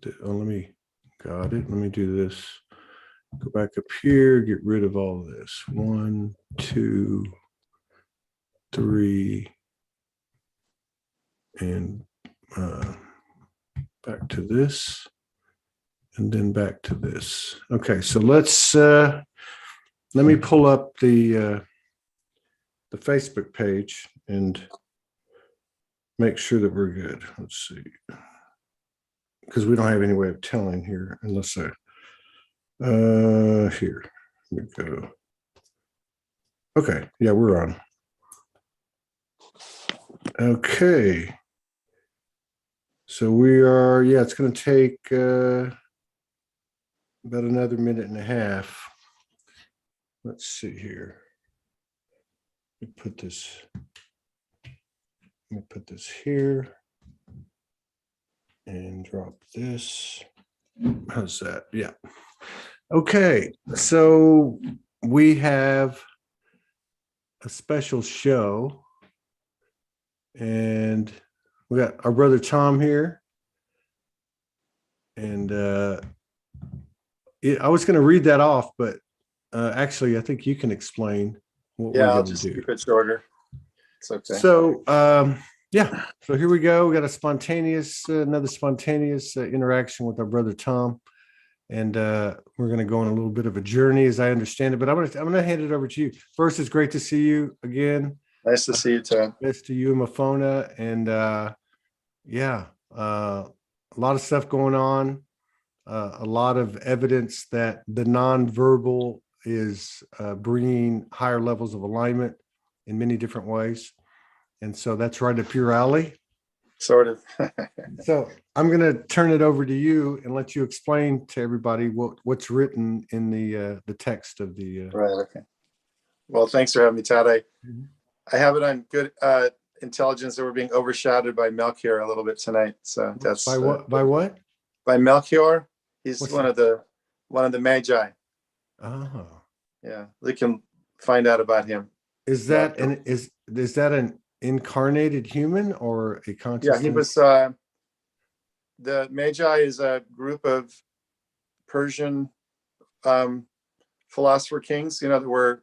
get the, oh, got it. Let me do this. Go back up here, get rid of all this. 1, 2, 3, and back to this, and then back to this. Okay, so let's let me pull up the Facebook page and make sure that we're good. Let's see, because we don't have any way of telling here unless I here we go. Okay, yeah, we're on. Okay, so we are, yeah, it's going to take about another minute and a half. Let's see here. Let me put this here and drop this. How's that? Yeah. Okay, so we have a special show, and we got our brother Thom here, and I was going to read that off, but actually, I think you can explain what we're going to do. Keep it shorter. It's okay. So, yeah. So here we go. We got another spontaneous interaction with our brother Thom, and we're going to go on a little bit of a journey, as I understand it. But I'm going to hand it over to you. First, it's great to see you again. Nice to see you, Todd. Nice to you, Mafona, and yeah, a lot of stuff going on. A lot of evidence that the nonverbal is bringing higher levels of alignment in many different ways. And so that's right up your alley. Sort of. So I'm going to turn it over to you and let you explain to everybody what's written in the text of the. Right. Okay. Well, thanks for having me, Todd. I have it on good intelligence that we're being overshadowed by Melchior a little bit tonight. So that's by what? By what? By Melchior. He's one of the Magi. Oh. Yeah, we can find out about him. Is that is that an incarnated human or a consciousness? Yeah, he was. The Magi is a group of Persian philosopher kings. That were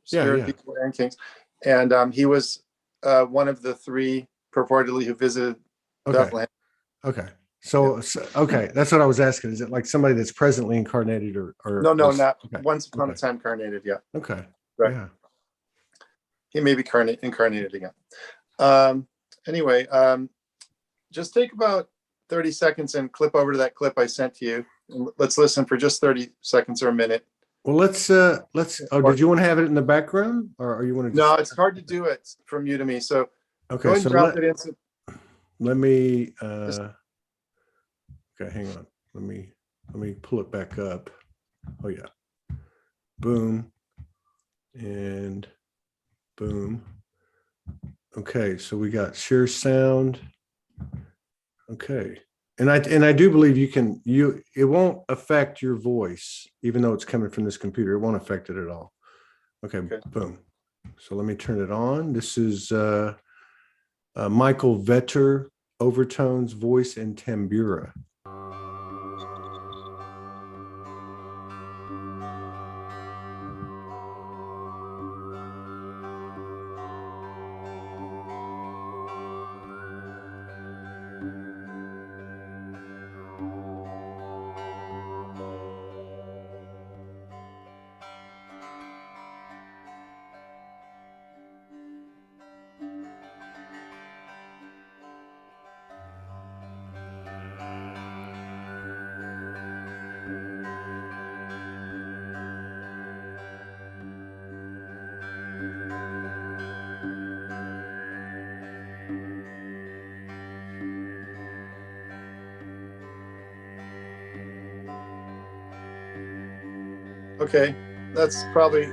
spirit people and kings, and he was one of the 3 purportedly who visited Bethlehem. Okay. So okay, that's what I was asking. Is it like somebody that's presently incarnated or no, not once upon a time incarnated? Yeah. Okay. Right. Yeah. He may be incarnated again. Anyway, just take about 30 seconds and clip over to that clip I sent to you. Let's listen for just 30 seconds or a minute. Well, let's. Oh, did you want to have it in the background, or you want to? No, it's hard to do it from you to me. So okay, go ahead and drop it in. Let me. Okay, hang on. Let me pull it back up. Oh yeah. Boom. And boom. Okay, so we got share sound. Okay. And I do believe it won't affect your voice, even though it's coming from this computer. It won't affect it at all. Okay. Boom. So let me turn it on. This is Michael Vetter, overtones, voice, and Tambura. Okay, that's probably.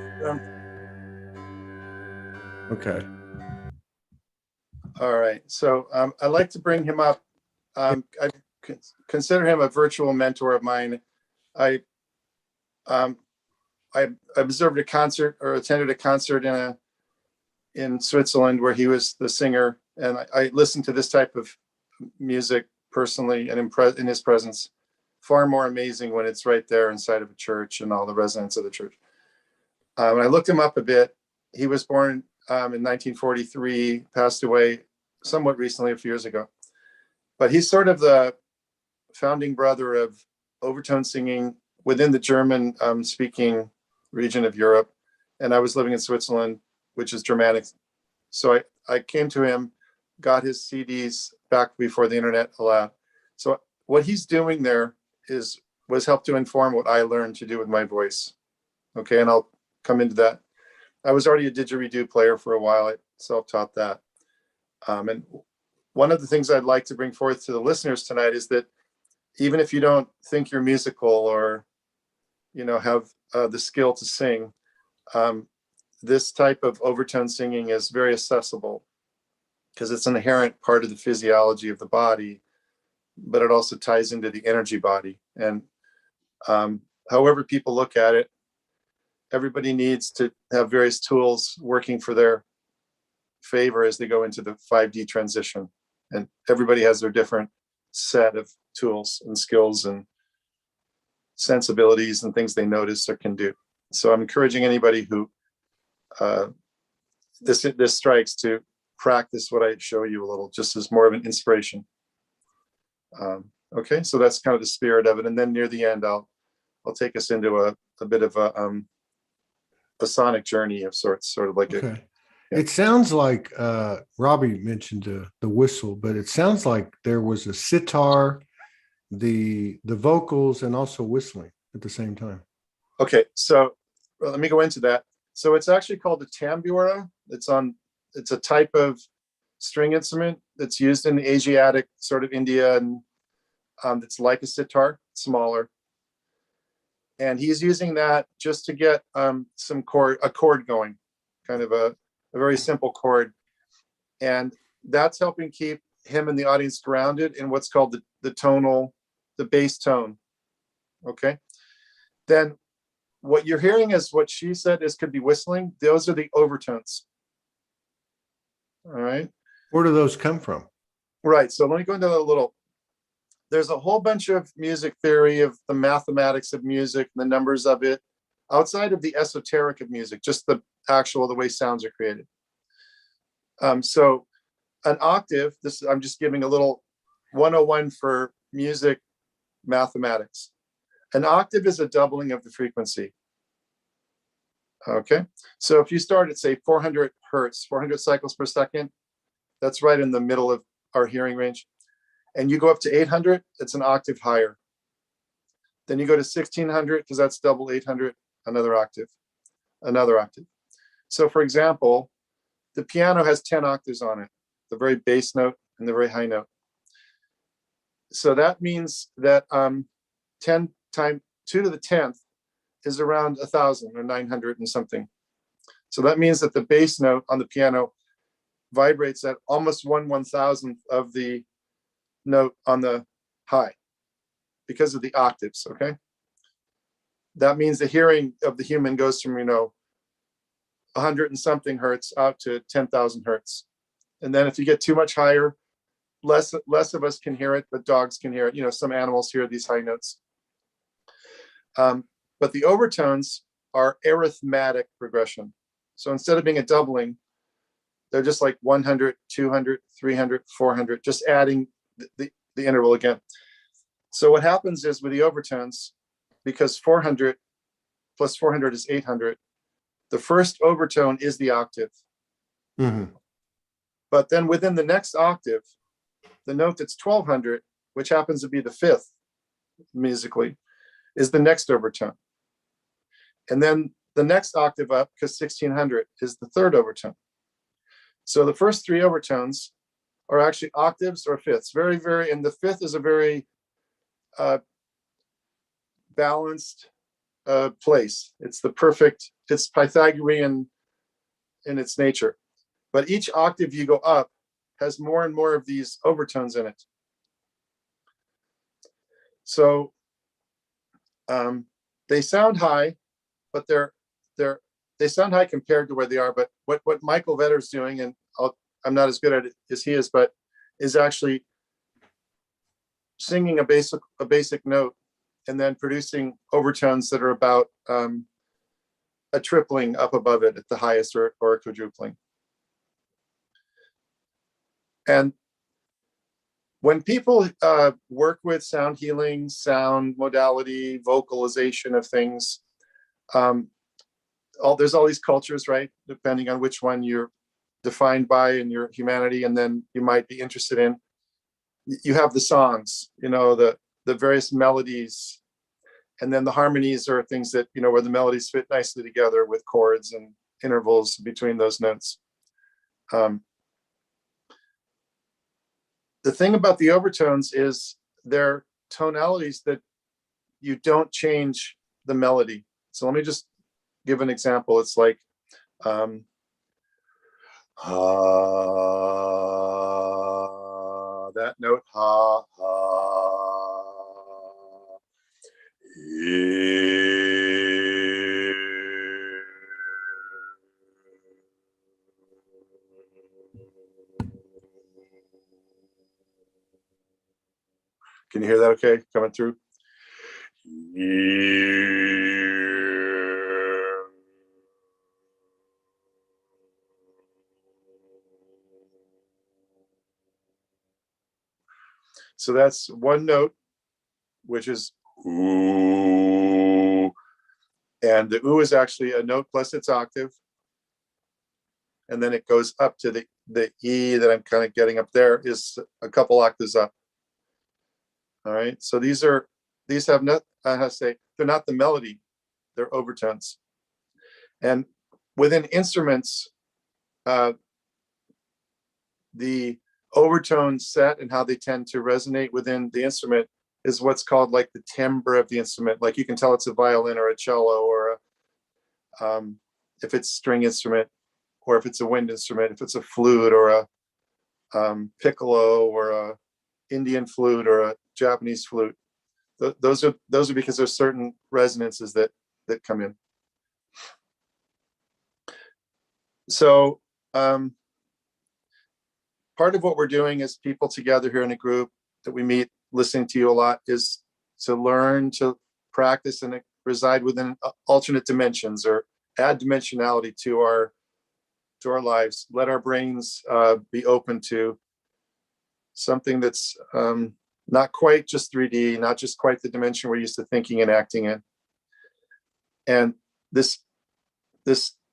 Okay. All right. So I'd like to bring him up. I consider him a virtual mentor of mine. I observed a concert or attended a concert in Switzerland where he was the singer, and I listened to this type of music personally, and in his presence. Far more amazing when it's right there inside of a church and all the resonance of the church. When I looked him up a bit, he was born in 1943, passed away somewhat recently, a few years ago. But he's sort of the founding brother of overtone singing within the German speaking region of Europe. And I was living in Switzerland, which is Germanic. So I came to him, got his CDs back before the internet allowed. So what he's doing there was help to inform what I learned to do with my voice. Okay, and I'll come into that. I was already a didgeridoo player for a while. I self-taught that. And one of the things I'd like to bring forth to the listeners tonight is that even if you don't think you're musical or, have the skill to sing, this type of overtone singing is very accessible because it's an inherent part of the physiology of the body, but it also ties into the energy body. And however people look at it, everybody needs to have various tools working for their favor as they go into the 5D transition. And everybody has their different set of tools and skills and sensibilities and things they notice or can do. So I'm encouraging anybody who this strikes to practice what I show you a little, just as more of an inspiration. Okay, so that's kind of the spirit of it. And then near the end, I'll take us into a bit of a sonic journey of sorts, sort of like okay. It sounds like Robbie mentioned the whistle, but it sounds like there was a sitar, the vocals, and also whistling at the same time. Okay, so let me go into that. So it's actually called the Tambura. It's a type of string instrument that's used in the Asiatic sort of India, and that's like a sitar, smaller. And he's using that just to get a chord going, kind of a very simple chord. And that's helping keep him and the audience grounded in what's called the bass tone. Okay. Then what you're hearing is what she said could be whistling. Those are the overtones. All right. Where do those come from? Right. So let me go into that a little. There's a whole bunch of music theory of the mathematics of music, the numbers of it, outside of the esoteric of music, just the way sounds are created. So an octave, I'm just giving a little 101 for music mathematics. An octave is a doubling of the frequency. Okay, so if you start at, say, 400 hertz, 400 cycles per second, that's right in the middle of our hearing range. And you go up to 800, it's an octave higher. Then you go to 1600, because that's double 800, another octave. So for example, the piano has 10 octaves on it, the very bass note and the very high note. So that means that 10 times 2 to the 10th is around 1,000 or 900 and something. So that means that the bass note on the piano vibrates at almost 1/1000th of the note on the high because of the octaves. Okay, that means the hearing of the human goes from 100 and something hertz out to 10,000 hertz. And then if you get too much higher, less of us can hear it, but dogs can hear it. Some animals hear these high notes. But the overtones are arithmetic progression. So instead of being a doubling, they're just like 100, 200, 300, 400, just adding the interval again. So what happens is with the overtones, because 400 plus 400 is 800, the first overtone is the octave. Mm-hmm. But then within the next octave, the note that's 1200, which happens to be the fifth musically, is the next overtone. And then the next octave up, because 1600 is the third overtone. So the first three overtones are actually octaves or fifths. Very, very, and the fifth is a very balanced place. It's the perfect, it's Pythagorean in its nature. But each octave you go up has more and more of these overtones in it. So they sound high, but they sound high compared to where they are. But what Michael Vetter's doing, and I'm not as good at it as he is, but is actually singing a basic note and then producing overtones that are about a tripling up above it at the highest, or a quadrupling. And when people work with sound healing, sound modality, vocalization of things, there's all these cultures, right? Depending on which one you're defined by in your humanity, and then you might be interested in. You have the songs, the various melodies, and then the harmonies are things that, where the melodies fit nicely together with chords and intervals between those notes. The thing about the overtones is they're tonalities that you don't change the melody. So let me just give an example. It's like, that note, ha, ha. Can you hear that okay? Coming through? So that's one note, which is ooh. And the ooh is actually a note plus its octave. And then it goes up to the E that I'm kind of getting up there is a couple octaves up. All right. So these have not, I have to say, they're not the melody, they're overtones. And within instruments, the overtone set and how they tend to resonate within the instrument is what's called like the timbre of the instrument. Like you can tell it's a violin or a cello, or if it's string instrument, or if it's a wind instrument, if it's a flute or a piccolo or a Indian flute or a Japanese flute. Those are because there's certain resonances that come in. So part of what we're doing as people together here in a group that we meet, listening to you a lot, is to learn to practice and reside within alternate dimensions, or add dimensionality to our lives. Let our brains be open to something that's not quite just 3D, not just quite the dimension we're used to thinking and acting in. And this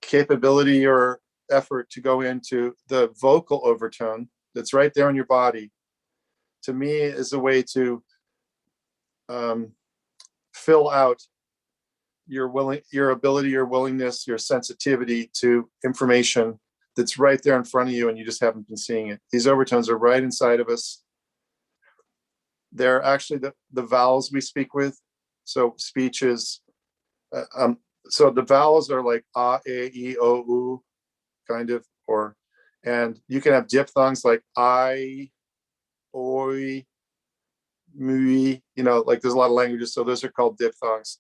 capability or effort to go into the vocal overtone that's right there in your body, to me, is a way to fill out your ability, your willingness, your sensitivity to information that's right there in front of you, and you just haven't been seeing it. These overtones are right inside of us. They're actually the vowels we speak with. So speech is, so the vowels are like a, e, o, u, kind of, and you can have diphthongs like I, oi, mui, like there's a lot of languages, so those are called diphthongs.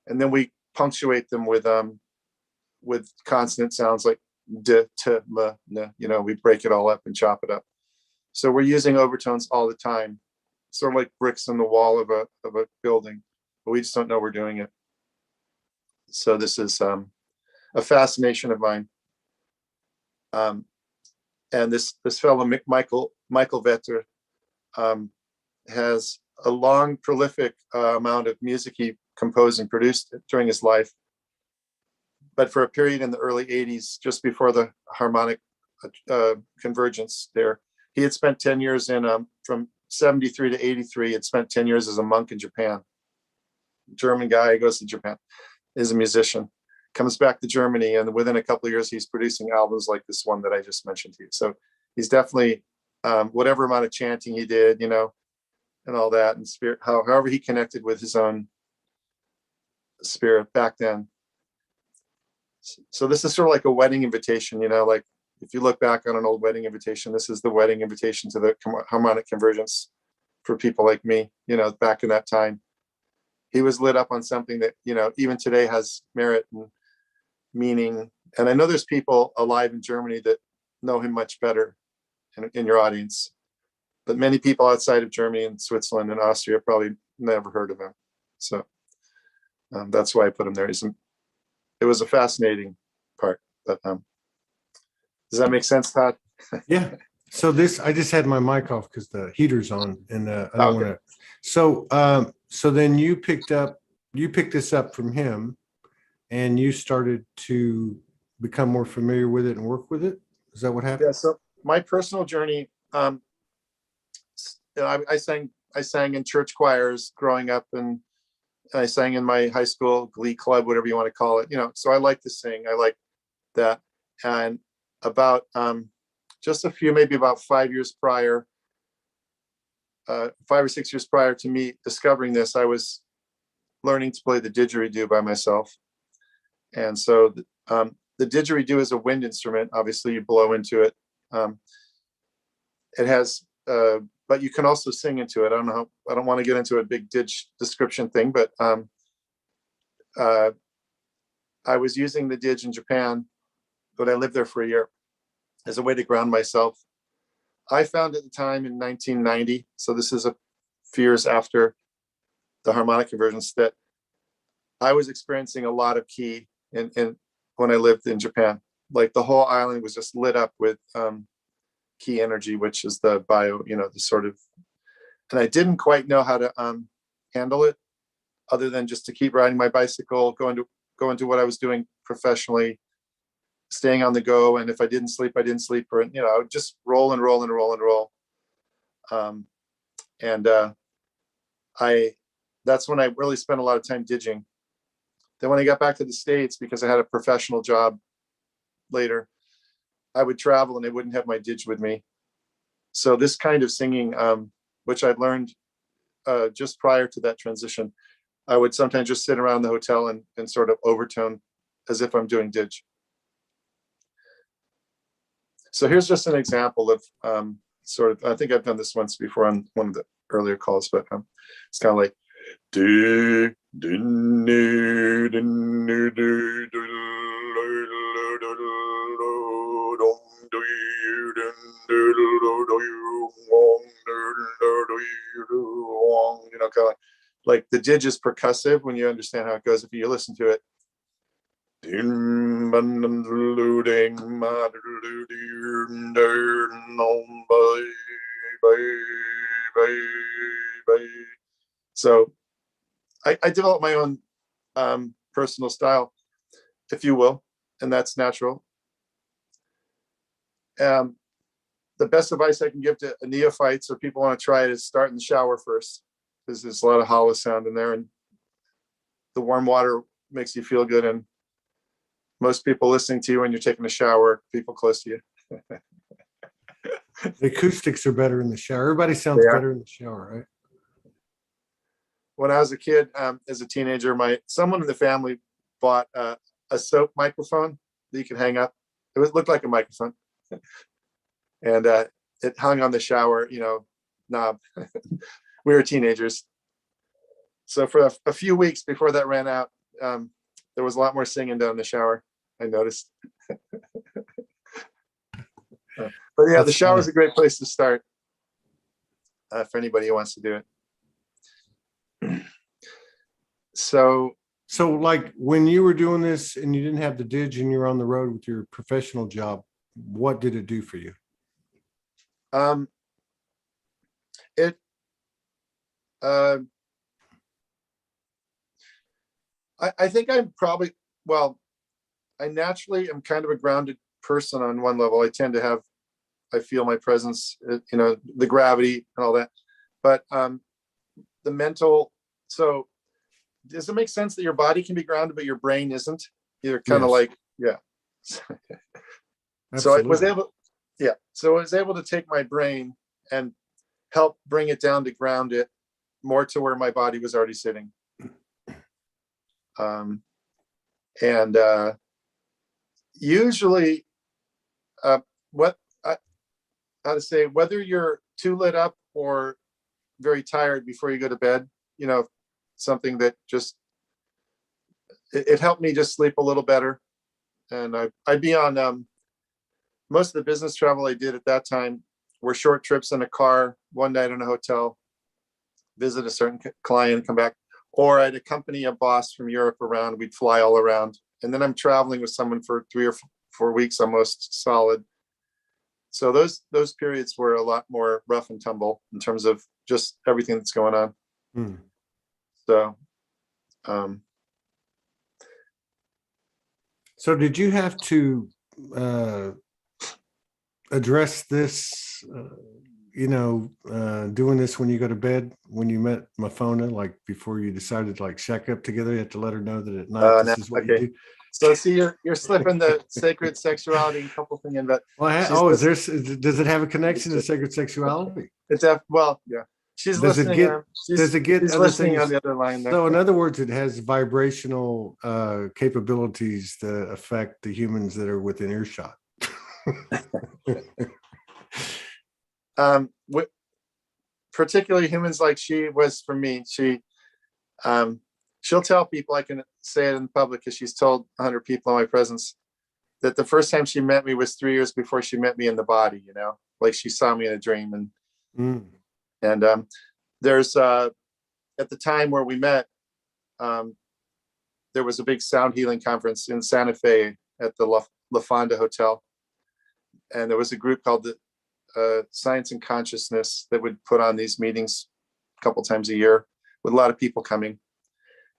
And then we punctuate them with consonant sounds like d, t, m, n. We break it all up and chop it up. So we're using overtones all the time, sort of like bricks in the wall of a building, but we just don't know we're doing it. So this is a fascination of mine. And this fellow Michael Vetter has a long, prolific amount of music he composed and produced during his life. But for a period in the early 80s, just before the harmonic convergence there, he had spent 10 years from 73 to 83, had spent 10 years as a monk in Japan. German guy, goes to Japan, is a musician, comes back to Germany, and within a couple of years, he's producing albums like this one that I just mentioned to you. So he's definitely, whatever amount of chanting he did, and all that, and spirit, however he connected with his own spirit back then. So this is sort of like a wedding invitation, like if you look back on an old wedding invitation, this is the wedding invitation to the harmonic convergence for people like me, back in that time. He was lit up on something that, even today has merit and meaning. And I know there's people alive in Germany that know him much better in your audience. but many people outside of Germany and Switzerland and Austria probably never heard of him. So that's why I put him there. It was a fascinating part. But does that make sense, Todd? Yeah. So I just had my mic off because the heater's on, and I don't Okay. want to. So then you picked this up from him, and you started to become more familiar with it and work with it. Is that what happened? Yeah. So my personal journey, I sang in church choirs growing up, and I sang in my high school glee club, whatever you want to call it. So I like to sing. I like that. And about just maybe about 5 years prior, 5 or 6 years prior to me discovering this, I was learning to play the didgeridoo by myself. And so the didgeridoo is a wind instrument. Obviously, you blow into it. It has, but you can also sing into it. I don't want to get into a big didge description thing, but I was using the didge in Japan, but I lived there for a year as a way to ground myself. I found at the time in 1990, so this is a few years after the harmonic convergence, that I was experiencing a lot of ki in when I lived in Japan. Like the whole island was just lit up with ki energy, which is the the sort of, and I didn't quite know how to handle it, other than just to keep riding my bicycle, go into what I was doing professionally, staying on the go. And if I didn't sleep, I didn't sleep, or I would just roll and roll and roll and roll. That's when I really spent a lot of time didging. Then when I got back to the States, because I had a professional job later, I would travel and I wouldn't have my didge with me. So this kind of singing, which I learned just prior to that transition, I would sometimes just sit around the hotel and sort of overtone as if I'm doing didge. So here's just an example of I think I've done this once before on one of the earlier calls, but it's kind of like, kind of like the didge is percussive when you understand how it goes. If you listen to it, so I developed my own personal style, if you will, and that's natural. The best advice I can give to neophytes or people want to try it is start in the shower first, because there's a lot of hollow sound in there, and the warm water makes you feel good. And most people listening to you when you're taking a shower, people close to you. The acoustics are better in the shower. Everybody sounds better in the shower, right? When I was a kid, as a teenager, someone in the family bought a soap microphone that you could hang up. It looked like a microphone, and it hung on the shower, knob. We were teenagers, so for a few weeks before that ran out, there was a lot more singing down in the shower, I noticed. But yeah, the shower is a great place to start for anybody who wants to do it. So like when you were doing this and you didn't have the didge and you were on the road with your professional job, what did it do for you? I think I'm probably, I naturally am kind of a grounded person on one level. I feel my presence, the gravity and all that, but the mental, so does it make sense that your body can be grounded, but your brain isn't? You're kind of like, yeah. So I was able to take my brain and help bring it down to ground it more to where my body was already sitting. And usually, whether you're too lit up or very tired before you go to bed, something that just, it helped me just sleep a little better. And I'd be on most of the business travel I did at that time were short trips in a car, one night in a hotel, visit a certain client, come back. Or I'd accompany a boss from Europe around. We'd fly all around. And then I'm traveling with someone for 3 or 4 weeks, almost solid. So those periods were a lot more rough and tumble in terms of just everything that's going on. Mm. So, so did you have to address this, doing this when you go to bed, when you met Mafona, like before you decided to like shack up together, you have to let her know that at night this is what you do? So see, you're slipping the sacred sexuality and couple thing in, but does it have a connection to sacred sexuality? Well, yeah. She's Does listening. Does it get she's other listening things? On the other line there. So in other words, it has vibrational capabilities that affect the humans that are within earshot. Particularly humans like she was for me. She'll tell people, I can say it in public because she's told 100 people in my presence, that the first time she met me was 3 years before she met me in the body, like she saw me in a dream. And there's at the time where we met, there was a big sound healing conference in Santa Fe at the La Fonda Hotel. And there was a group called the Science and Consciousness that would put on these meetings a couple times a year with a lot of people coming.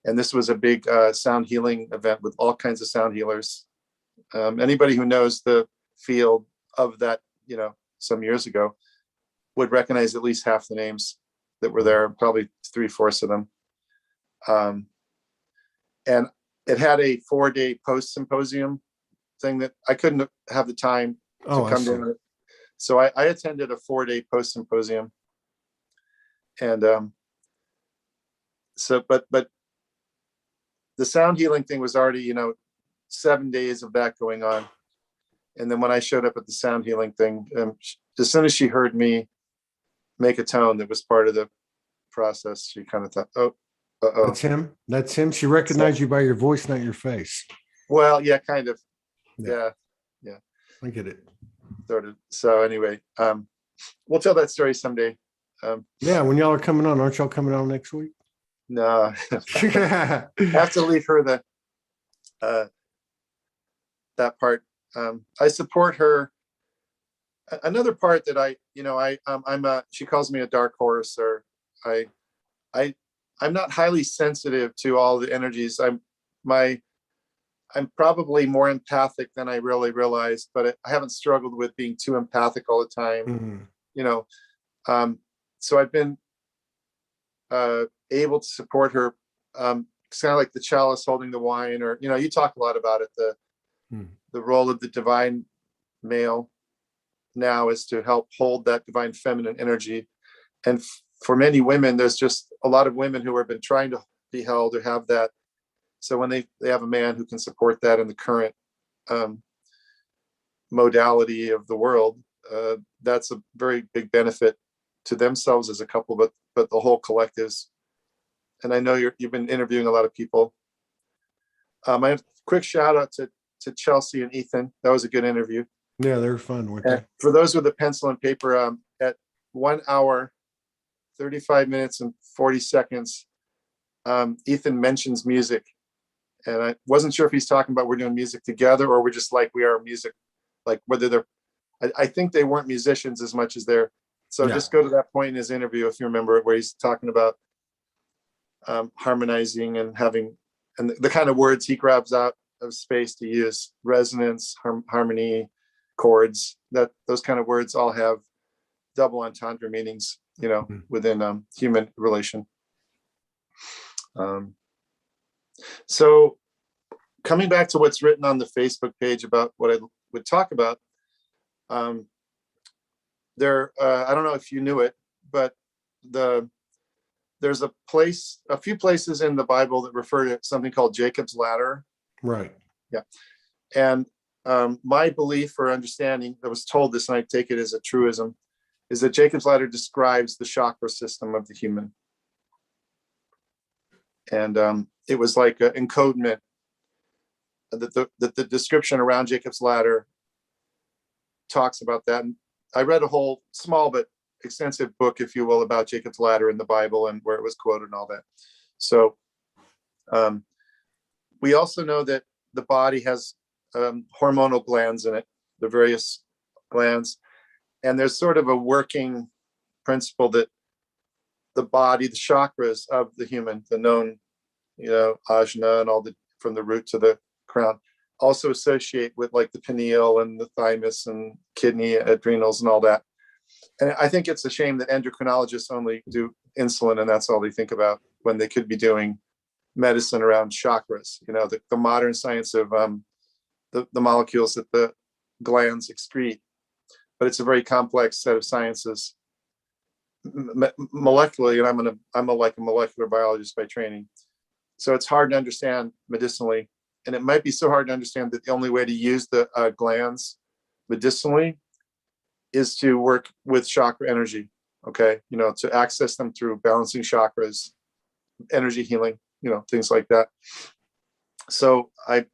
And this was a big sound healing event with all kinds of sound healers. Anybody who knows the field of that, some years ago, would recognize at least half the names that were there, probably 3/4 of them. And it had a 4-day post symposium thing that I couldn't have the time to come down. So I attended a 4-day post symposium. And but the sound healing thing was already, 7 days of that going on. And then when I showed up at the sound healing thing, as soon as she heard me make a tone that was part of the process, she kind of thought, oh, uh-oh. That's him. She recognized you by your voice, not your face. Well, yeah, kind of. Yeah. I get it. Sort of. So anyway, we'll tell that story someday. When y'all are coming on, aren't y'all coming on next week? No. I have to leave her that part. I support her. Another part that she calls me a dark horse, or I'm not highly sensitive to all the energies. I'm probably more empathic than I really realized, but I haven't struggled with being too empathic all the time. Mm-hmm. So I've been able to support her. It's kind of like the chalice holding the wine, or you talk a lot about it. The role of the divine male now is to help hold that divine feminine energy. And for many women, there's just a lot of women who have been trying to be held or have that. So when they have a man who can support that in the current modality of the world, that's a very big benefit to themselves as a couple, but the whole collectives. And I know you've been interviewing a lot of people. I have a quick shout out to Chelsea and Ethan. That was a good interview. Yeah, they were fun, weren't they? For those with a pencil and paper, at 1 hour, 35 minutes and 40 seconds, Ethan mentions music. And I wasn't sure if he's talking about we're doing music together or we're just like we are music, like whether they're, I think they weren't musicians as much as they're. So just go to that point in his interview, if you remember it, where he's talking about harmonizing and having, and the kind of words he grabs out of space to use: resonance, harmony, chords. That those kind of words all have double entendre meanings, within human relation. So coming back to what's written on the Facebook page about what I would talk about, there, I don't know if you knew it, but there's a few places in the Bible that refer to something called Jacob's ladder. Right. Yeah. And my belief or understanding, I was told this and I take it as a truism, is that Jacob's ladder describes the chakra system of the human. And it was like an encodement that the description around Jacob's ladder talks about that. And I read a whole small but extensive book, if you will, about Jacob's ladder in the Bible and where it was quoted and all that. So we also know that the body has hormonal glands in it, the various glands. And there's sort of a working principle that the body, the chakras of the human, the known, ajna and all the, from the root to the crown, also associate with like the pineal and the thymus and kidney, adrenals and all that. And I think it's a shame that endocrinologists only do insulin and that's all they think about when they could be doing medicine around chakras, the modern science of the molecules that the glands excrete. But it's a very complex set of sciences molecularly, and I'm a molecular biologist by training. So it's hard to understand medicinally. And it might be so hard to understand that the only way to use the glands medicinally is to work with chakra energy, okay? To access them through balancing chakras, energy healing, things like that. So I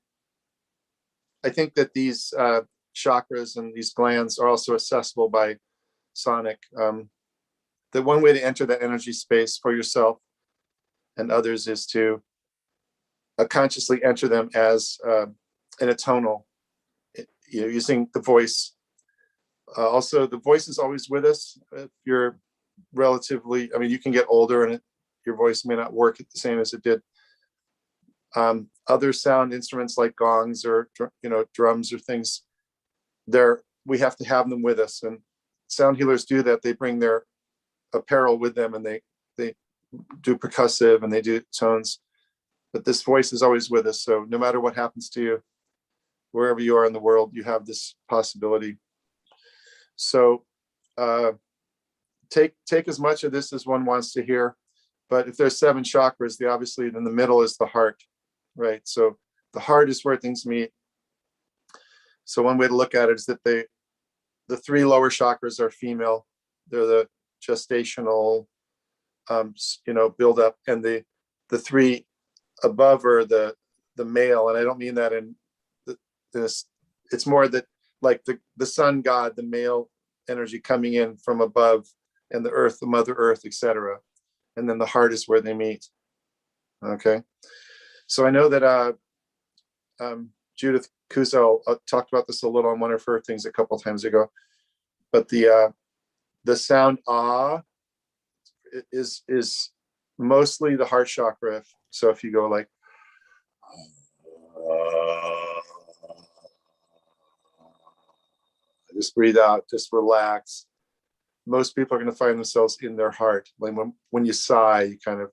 think that these chakras and these glands are also accessible by sonic. The one way to enter that energy space for yourself and others is to consciously enter them as in a tonal, using the voice. Also, the voice is always with us. If you're relatively, you can get older and your voice may not work the same as it did. Other sound instruments like gongs or drums or things, we have to have them with us. And sound healers do that. They bring their apparel with them and they do percussive and they do tones. But this voice is always with us. So no matter what happens to you, wherever you are in the world, you have this possibility. So take as much of this as one wants to hear. But if there's 7 chakras, obviously in the middle is the heart, right? So the heart is where things meet. So one way to look at it is that the 3 lower chakras are female. They're the gestational, build up, and the 3 above are the male. And I don't mean that in this. It's more that like the sun god, the male energy coming in from above, and the earth, the mother earth, etc. And then the heart is where they meet. Okay. So I know that Judith Kuzel talked about this a little on one of her things a couple of times ago, but the sound ah is mostly the heart chakra. So if you go like just breathe out, just relax. Most people are going to find themselves in their heart. Like when you sigh, you kind of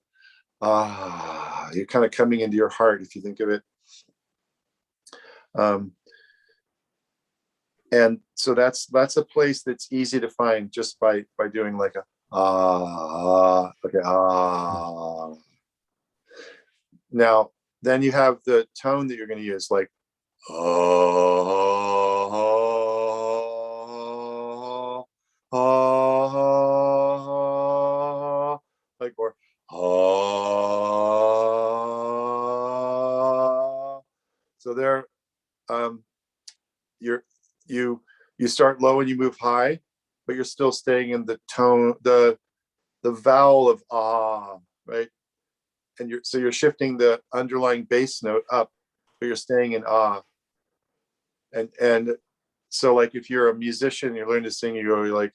you're kind of coming into your heart if you think of it. And so that's a place that's easy to find just by doing like a okay. Now then you have the tone that you're going to use, like like, or so there you start low and you move high, but you're still staying in the tone, the vowel of ah, right? And you're shifting the underlying bass note up, but you're staying in ah. And so like if you're a musician, you're learning to sing, you go like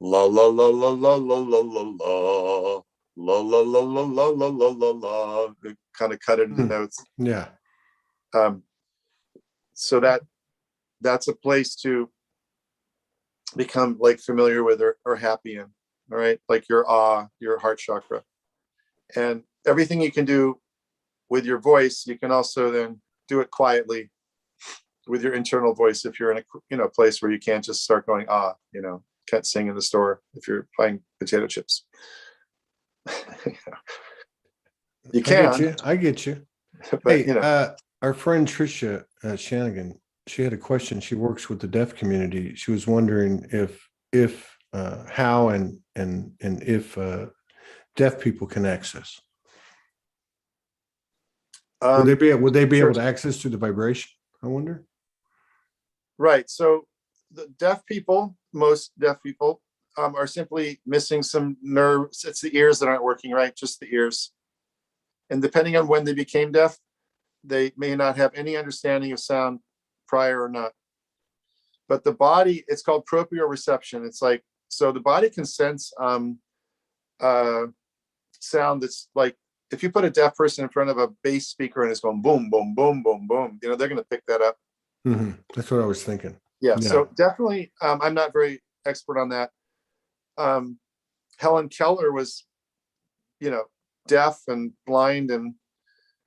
la la la la la la la la la la la la la la la la la la, kind of cut into notes. Yeah. So that's a place to become like familiar with or happy in. All right, like your heart chakra, and everything you can do with your voice, you can also then do it quietly with your internal voice. If you're in a place where you can't just start going can't sing in the store if you're buying potato chips. You can. I get you. But, hey, our friend Tricia Shanigan, she had a question. She works with the deaf community. She was wondering if how and if deaf people can access. Would they be able to access through the vibration? I wonder. Right. So the deaf people, most deaf people, are simply missing some nerves. It's the ears that aren't working right, just the ears. And depending on when they became deaf, they may not have any understanding of sound prior or not. But the body, it's called proprioception. It's like, so the body can sense sound that's like, if you put a deaf person in front of a bass speaker and it's going boom, boom, boom, boom, boom, they're going to pick that up. Mm-hmm. That's what I was thinking. Yeah. So definitely, I'm not very expert on that. Helen Keller was, deaf and blind and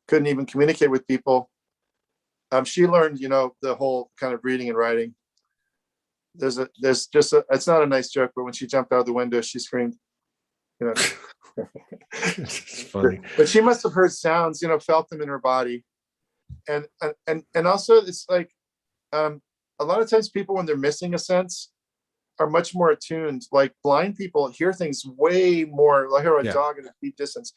couldn't even communicate with people. She learned, the whole kind of reading and writing. There's just it's not a nice joke, but when she jumped out of the window, she screamed, It's funny. But she must have heard sounds, felt them in her body. And also it's like, a lot of times people, when they're missing a sense, are much more attuned. Like blind people hear things way more, like hear a dog at a deep distance.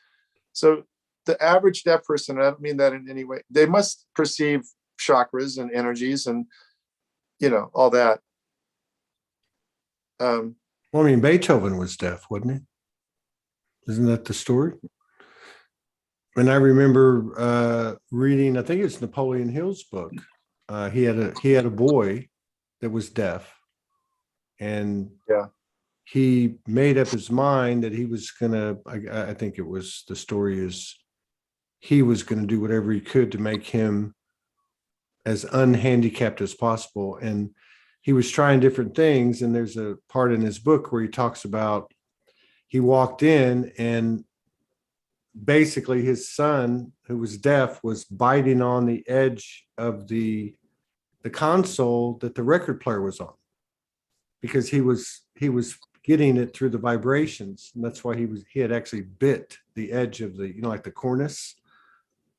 So the average deaf person, I don't mean that in any way, they must perceive chakras and energies and, all that. Well, I mean, Beethoven was deaf, wasn't he? Isn't that the story? And I remember reading, I think it's Napoleon Hill's book. He had a boy that was deaf, and he made up his mind that he was gonna. I think it was, the story is, he was going to do whatever he could to make him as unhandicapped as possible. And he was trying different things. And there's a part in his book where he talks about, he walked in and basically his son, who was deaf, was biting on the edge of the console that the record player was on, because he was getting it through the vibrations. And that's why he had actually bit the edge of the, like the cornice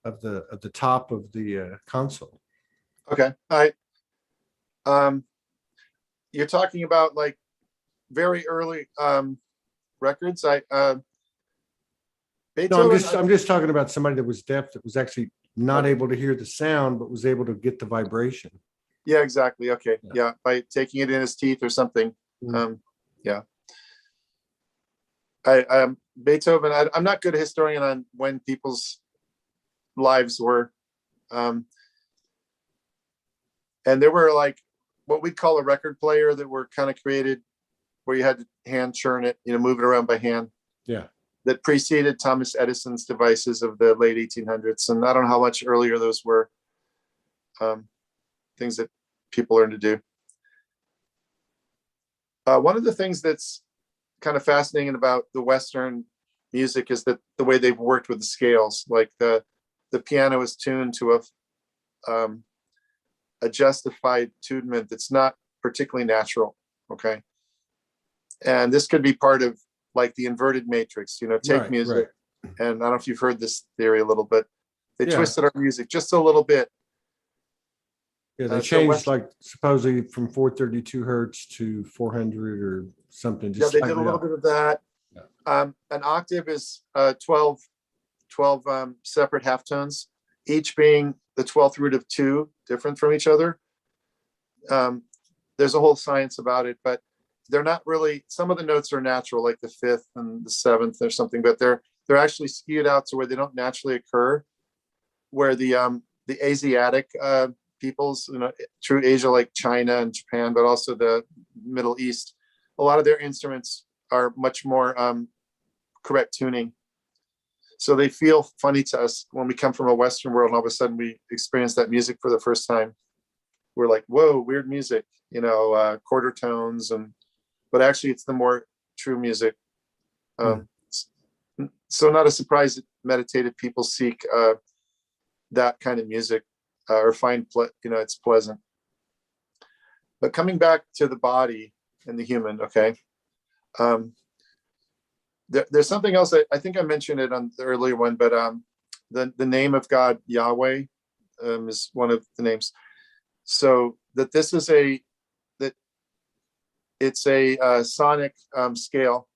of the top of the console. Okay. You're talking about like very early records. Beethoven, No, I'm just talking about somebody that was deaf, that was actually not able to hear the sound, but was able to get the vibration. Yeah, exactly. Okay. Yeah. By taking it in his teeth or something. Mm. Beethoven, I'm not good a historian on when people's lives were. And there were like what we'd call a record player that were kind of created where you had to hand churn it, move it around by hand. Yeah. That preceded Thomas Edison's devices of the late 1800s. And I don't know how much earlier those were, things that people learned to do. One of the things that's kind of fascinating about the Western music is that the way they've worked with the scales, like the piano is tuned to a justified tunement that's not particularly natural. Okay. And this could be part of like the inverted matrix, take music. Right. And I don't know if you've heard this theory a little bit. They twisted our music just a little bit. Yeah, they changed like supposedly from 432 hertz to 400 or something. Just they did a little bit of that. Yeah. An octave is 12 separate halftones, each being the 12th root of 2, different from each other. There's a whole science about it, but they're not really, some of the notes are natural, like the 5th and the 7th or something, but they're actually skewed out to where they don't naturally occur, where the Asiatic peoples, through Asia, like China and Japan, but also the Middle East, a lot of their instruments are much more correct tuning. So they feel funny to us when we come from a Western world and all of a sudden we experience that music for the first time. We're like, whoa, weird music, quarter tones, but actually it's the more true music. So not a surprise that meditative people seek that kind of music or find, it's pleasant. But coming back to the body and the human, okay. There's something else I think I mentioned it on the earlier one, but the name of God, Yahweh, is one of the names. So that this is it's a sonic scale.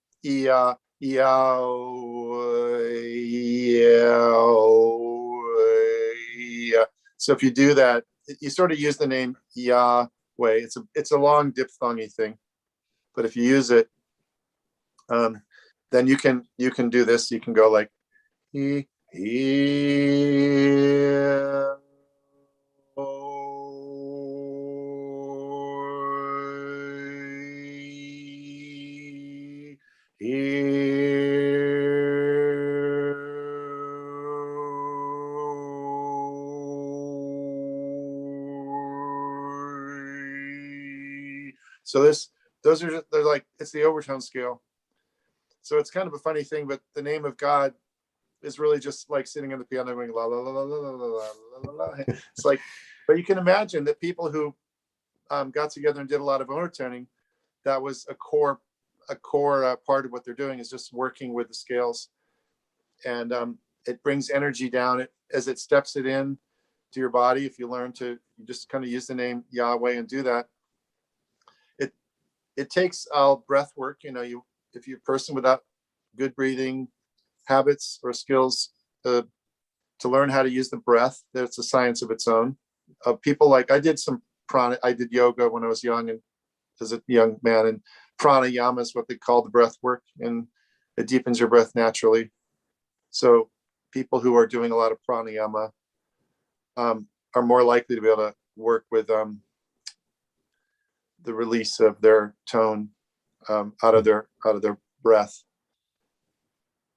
So if you do that, you sort of use the name Yahweh way. It's a long diphthongy thing, but if you use it, then you can do this. You can go like he. So they're like, it's the overtone scale. So it's kind of a funny thing, but the name of God is really just like sitting on the piano going la la la la la la la la la. It's like, but you can imagine that people who got together and did a lot of overtoning, that was a core part of what they're doing, is just working with the scales, and it brings energy down as it steps it in to your body. If you learn to just kind of use the name Yahweh and do that, it takes breath work. If you're a person without good breathing habits or skills, to learn how to use the breath, that's a science of its own. People like, I did yoga when I was young and as a young man, and pranayama is what they call the breath work, and it deepens your breath naturally. So people who are doing a lot of pranayama are more likely to be able to work with the release of their tone out of their breath.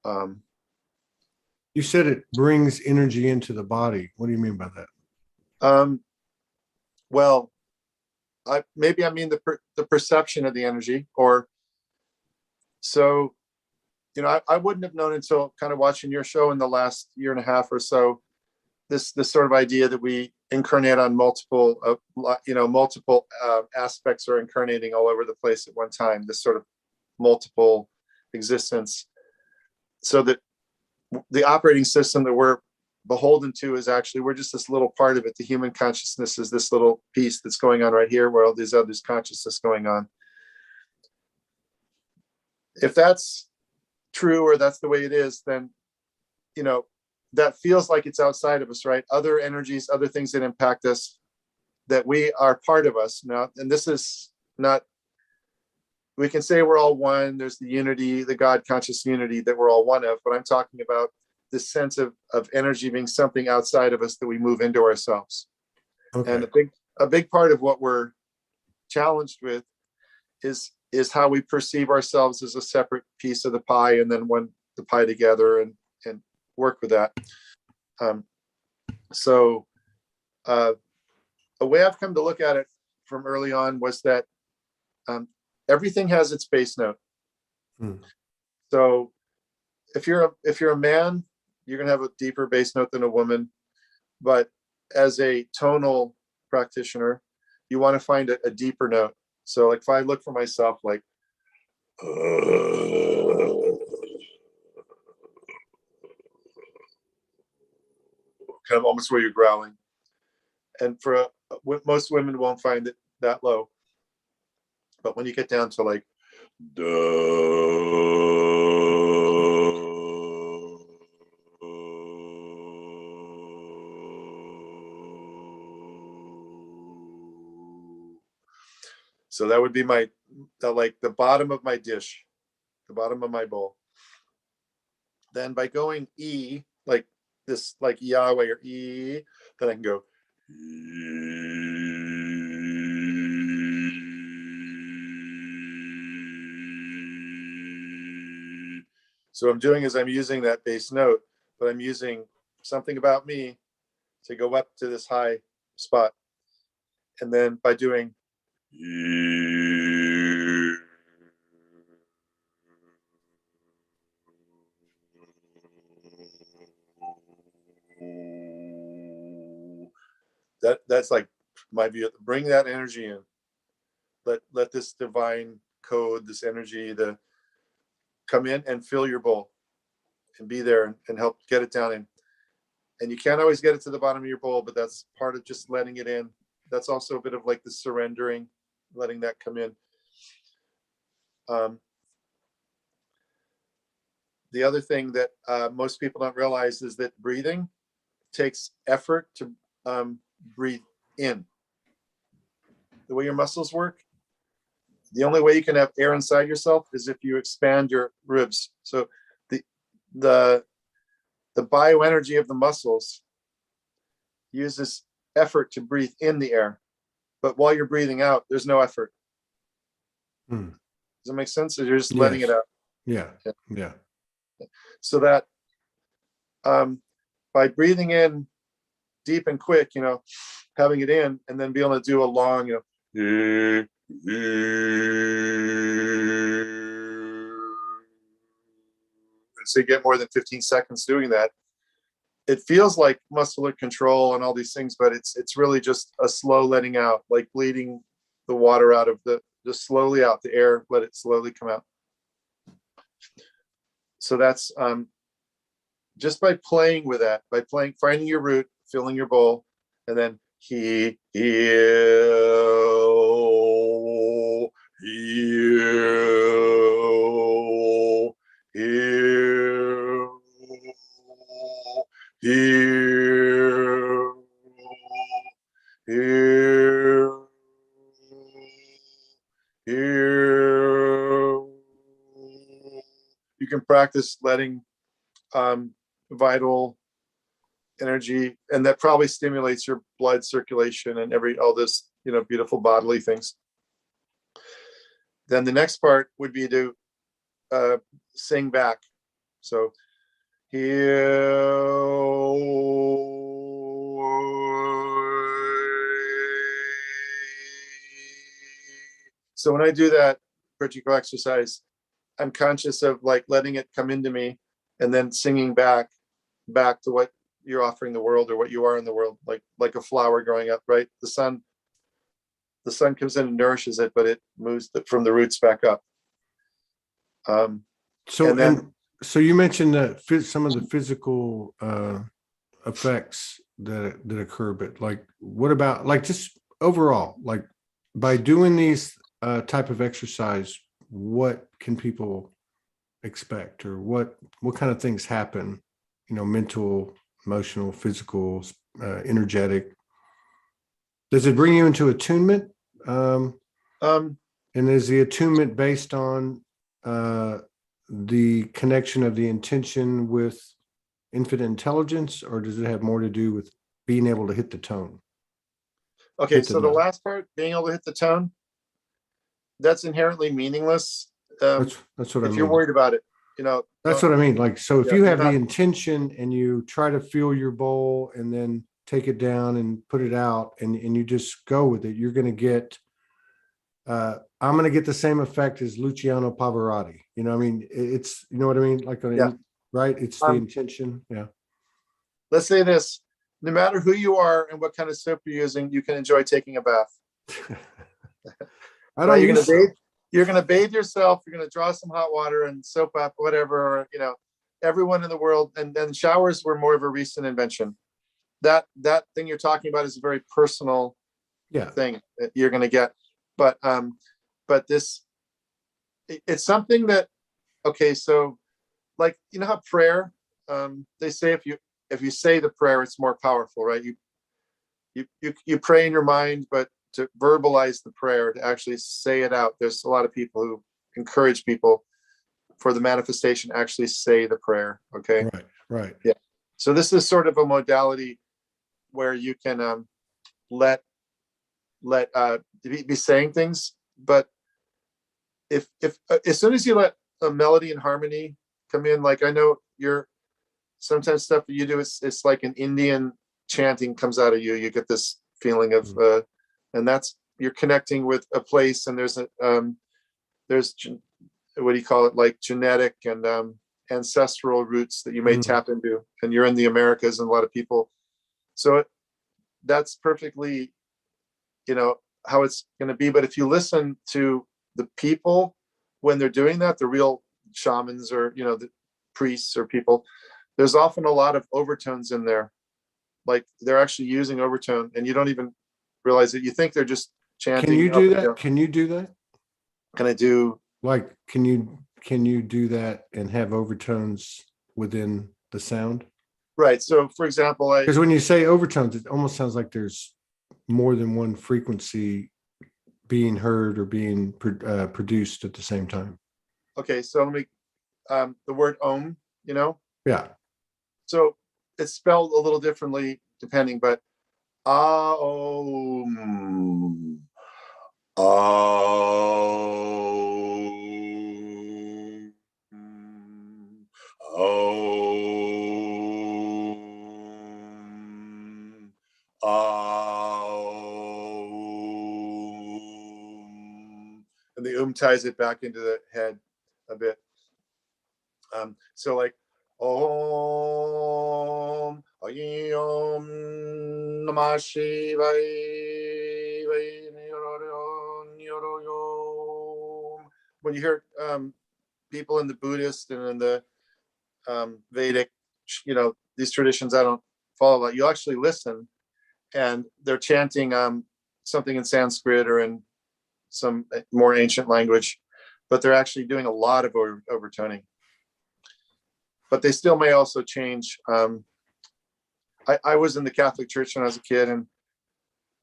You said it brings energy into the body. What do you mean by that? Well, I mean the perception of the energy, or so. I wouldn't have known until kind of watching your show in the last year and a half or so, this sort of idea that we incarnate on multiple aspects, or incarnating all over the place at one time, this sort of multiple existence, so that the operating system that we're beholden to is actually, we're just this little part of it. The human consciousness is this little piece that's going on right here, where all these others consciousness going on. If that's true, or that's the way it is, then that feels like it's outside of us, right? Other energies, other things that impact us, that we are part of us now. And this is not, we can say we're all one. There's the unity, the God conscious unity that we're all one of, but I'm talking about this sense of energy being something outside of us that we move into ourselves. Okay. And a big part of what we're challenged with is how we perceive ourselves as a separate piece of the pie, and then when the pie together and work with that. So a way I've come to look at it from early on was that everything has its bass note. So if you're a man, you're going to have a deeper bass note than a woman. But as a tonal practitioner, you want to find a deeper note. So like if I look for myself, like kind of almost where you're growling, and for most women won't find it that low, but when you get down to like so that would be like the bottom of my dish, the bottom of my bowl. Then by going E, like this, like Yahweh or E, then I can go So what I'm doing is I'm using that bass note, but I'm using something about me to go up to this high spot. And then by doing that's like my view. Bring that energy in. Let this divine code, this energy, come in and fill your bowl and be there and help get it down in. And you can't always get it to the bottom of your bowl, but that's part of just letting it in. That's also a bit of like the surrendering, letting that come in. The other thing that most people don't realize is that breathing takes effort to breathe in. the way your muscles work, the only way you can have air inside yourself is if you expand your ribs. So the bioenergy of the muscles uses effort to breathe in the air, but while you're breathing out, there's no effort. Does that make sense? Or you're just letting it out. Yeah. Yeah. So that by breathing in deep and quick, having it in, and then be able to do a long, and so you get more than 15 seconds doing that. It feels like muscular control and all these things, but it's really just a slow letting out, like bleeding the water out of just slowly out the air, let it slowly come out. So that's just by playing with that, finding your root, filling your bowl, and then heal. You can practice letting vital energy, and that probably stimulates your blood circulation and all this, beautiful bodily things. Then the next part would be to sing back. So so when I do that particular exercise, I'm conscious of like letting it come into me and then singing back to what you're offering the world or what you are in the world, like a flower growing up, right? The sun comes in and nourishes it, but it moves from the roots back up. So you mentioned that some of the physical effects that occur, but like, what about like just overall, like by doing these type of exercise, what can people expect, or what kind of things happen? Mental, emotional, physical, energetic. Does it bring you into attunement? And is the attunement based on the connection of the intention with infinite intelligence, or does it have more to do with being able to hit the tone? Okay, so the last part, being able to hit the tone, that's inherently meaningless. That's what I mean. If you're worried about it, that's what I mean. Like, so if you have the intention and you try to feel your bowl and then take it down and put it out, and you just go with it, you're going to get, I'm going to get the same effect as Luciano Pavarotti. I mean, it's, you know what I mean? Like, right. It's the intention. Yeah. Let's say this, no matter who you are and what kind of soap you're using, you can enjoy taking a bath. I don't use soap. You're going to bathe yourself. You're going to draw some hot water and soap up, whatever, everyone in the world. And then showers were more of a recent invention. That thing you're talking about is a very personal thing that you're going to get. But this, it's something that, okay. So like, how prayer, they say, if you say the prayer, it's more powerful, right? You pray in your mind, but to verbalize the prayer, to actually say it out. There's a lot of people who encourage people for the manifestation, actually say the prayer. Okay. Right. Yeah. So this is sort of a modality where you can be saying things, but if as soon as you let a melody and harmony come in, like I know sometimes stuff that you do, it's like an Indian chanting comes out of you. You get this feeling of and that's, you're connecting with a place, and there's what do you call it, like genetic and ancestral roots that you may tap into, and you're in the Americas, and a lot of people, so that's perfectly how it's going to be. But if you listen to the people when they're doing that, the real shamans or the priests or people, there's often a lot of overtones in there, like they're actually using overtone, and you don't even realize it. You think they're just chanting. Can you do that? Can you do that? Can I do, like, can you do that and have overtones within the sound? Right. So for example, because when you say overtones, it almost sounds like there's more than one frequency being heard or being produced at the same time. Okay, so let me, the word Om, Yeah. so it's spelled a little differently depending, but Om, Om, Om, Om, and the ties it back into the head a bit. So like Om Om Namah Shivaya. When you hear people in the Buddhist and in the Vedic, these traditions I don't follow, but you actually listen, and they're chanting something in Sanskrit or in some more ancient language, but they're actually doing a lot of overtoning. But they still may also change. I was in the Catholic Church when I was a kid, and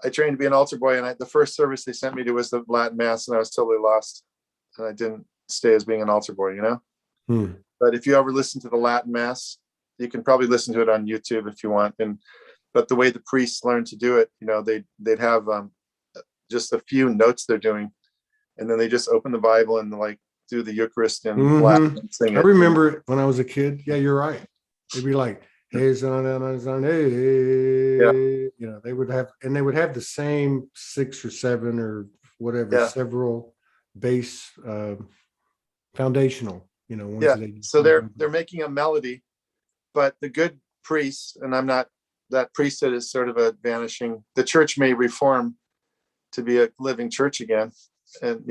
I trained to be an altar boy. And the first service they sent me to was the Latin Mass, and I was totally lost. And I didn't stay as being an altar boy, But if you ever listen to the Latin Mass, you can probably listen to it on YouTube if you want. But the way the priests learned to do it, they'd have just a few notes they're doing, and then they just open the Bible and do the Eucharist in Latin and sing it. I remember it when I was a kid. Yeah, you're right. They'd be like, hey, son, hey. They would have the same 6 or 7 or whatever, several base foundational, So they're making a melody, but the good priests, and I'm not, that priesthood is sort of a vanishing. The church may reform to be a living church again. And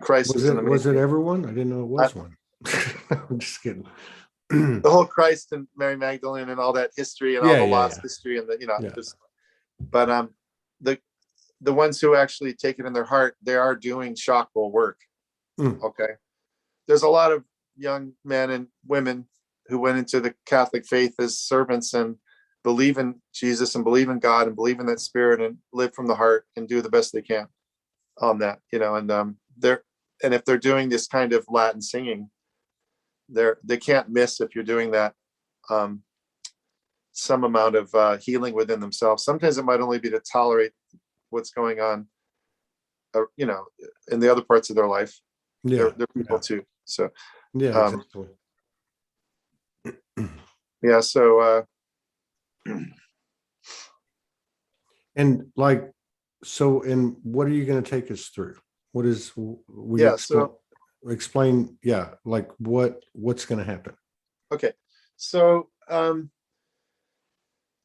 Christ was it ever one? I didn't know it was one. I'm just kidding. The whole Christ and Mary Magdalene and all that history and all the lost history and but the ones who actually take it in their heart, they are doing chakra work. Okay, there's a lot of young men and women who went into the Catholic faith as servants and believe in Jesus and believe in God and believe in that spirit and live from the heart and do the best they can on that, and if they're doing this kind of Latin singing, they can't miss, if you're doing that, some amount of healing within themselves. Sometimes it might only be to tolerate what's going on, in the other parts of their life. They're people too. So exactly. So and and what are you going to take us through? What is explain what's going to happen? Okay, so let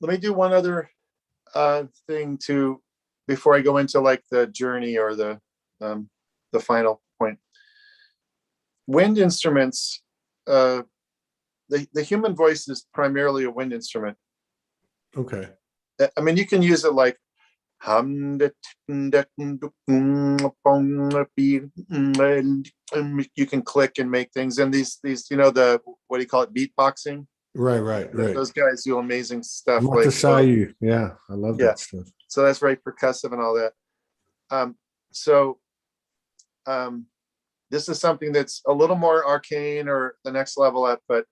me do one other thing before I go into the journey or the final point. Wind instruments, the human voice is primarily a wind instrument. Okay. I mean, you can use it like you can click and make things, and these what do you call it, beatboxing? Right. Those guys do amazing stuff. Yeah, I love that stuff. So that's very percussive and all that. This is something that's a little more arcane or the next level up, but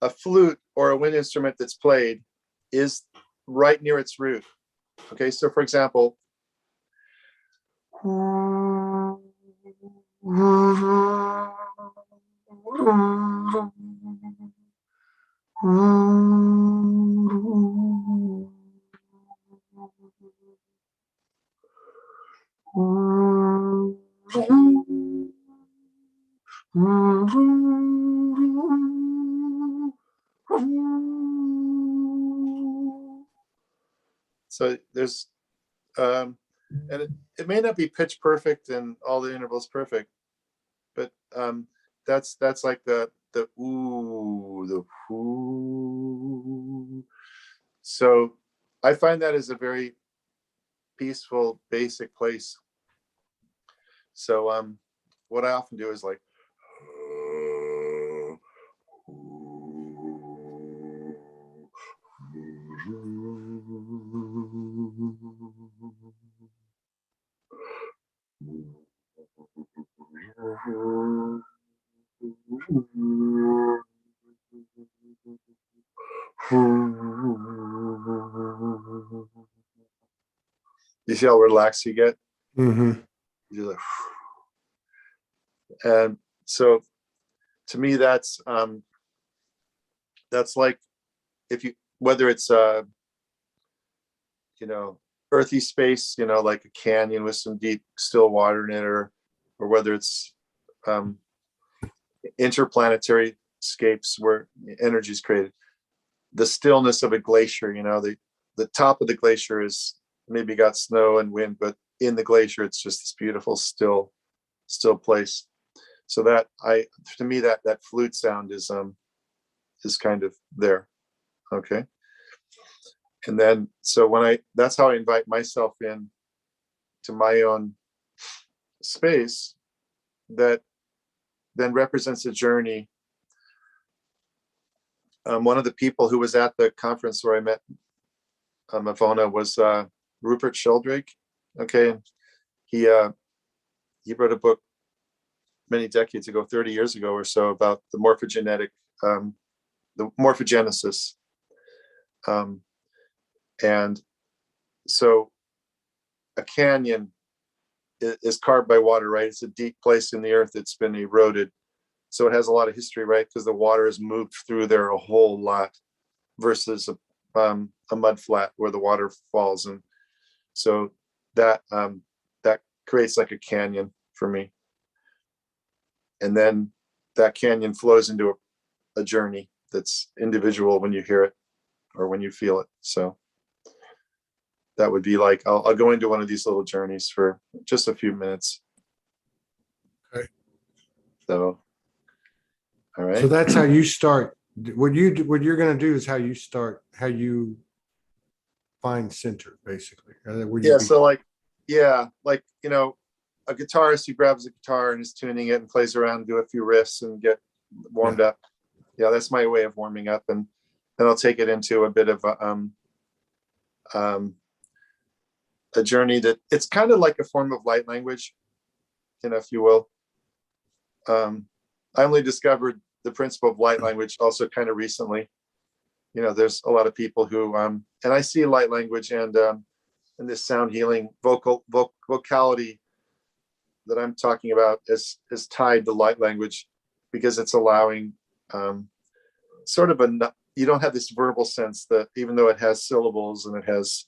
a flute or a wind instrument that's played is right near its root. Okay, so for example, so there's and it may not be pitch perfect and all the intervals perfect, but that's like the ooh, the ooh. So I find that is a very peaceful, basic place. So what I often do is like You see how relaxed you get? Mm-hmm. You're like, and so to me, that's like, if you, whether it's you know, earthy space, you know, like a canyon with some deep still water in it, or whether it's interplanetary scapes where energy is created. The stillness of a glacier, you know, the top of the glacier is maybe got snow and wind, but in the glacier, it's just this beautiful still place. So that, to me, that flute sound is kind of there. Okay. And then, so that's how I invite myself in to my own space that then represents a journey. One of the people who was at the conference where I met Mavona was Rupert Sheldrake. Okay. And he wrote a book many decades ago, 30 years ago or so, about the the morphogenesis. And so a canyon is carved by water, right? It's a deep place in the earth that's been eroded. So it has a lot of history, right? Because the water has moved through there a whole lot versus a mud flat where the water falls. And so that creates like a canyon for me. And then that canyon flows into a journey that's individual when you hear it or when you feel it. So that would be like, I'll go into one of these little journeys for just a few minutes. Okay. So, all right. So that's how you start. What you're going to do is how you find center, basically. Yeah. So like, you know, a guitarist who grabs a guitar and is tuning it and plays around and do a few riffs and get warmed up. Yeah, that's my way of warming up. And then I'll take it into a bit of a journey that it's kind of like a form of light language, you know, if you will. I only discovered the principle of light language also kind of recently. You know, there's a lot of people who, and I see light language and this sound healing vocality that I'm talking about is tied to light language, because it's allowing sort of you don't have this verbal sense that even though it has syllables and it has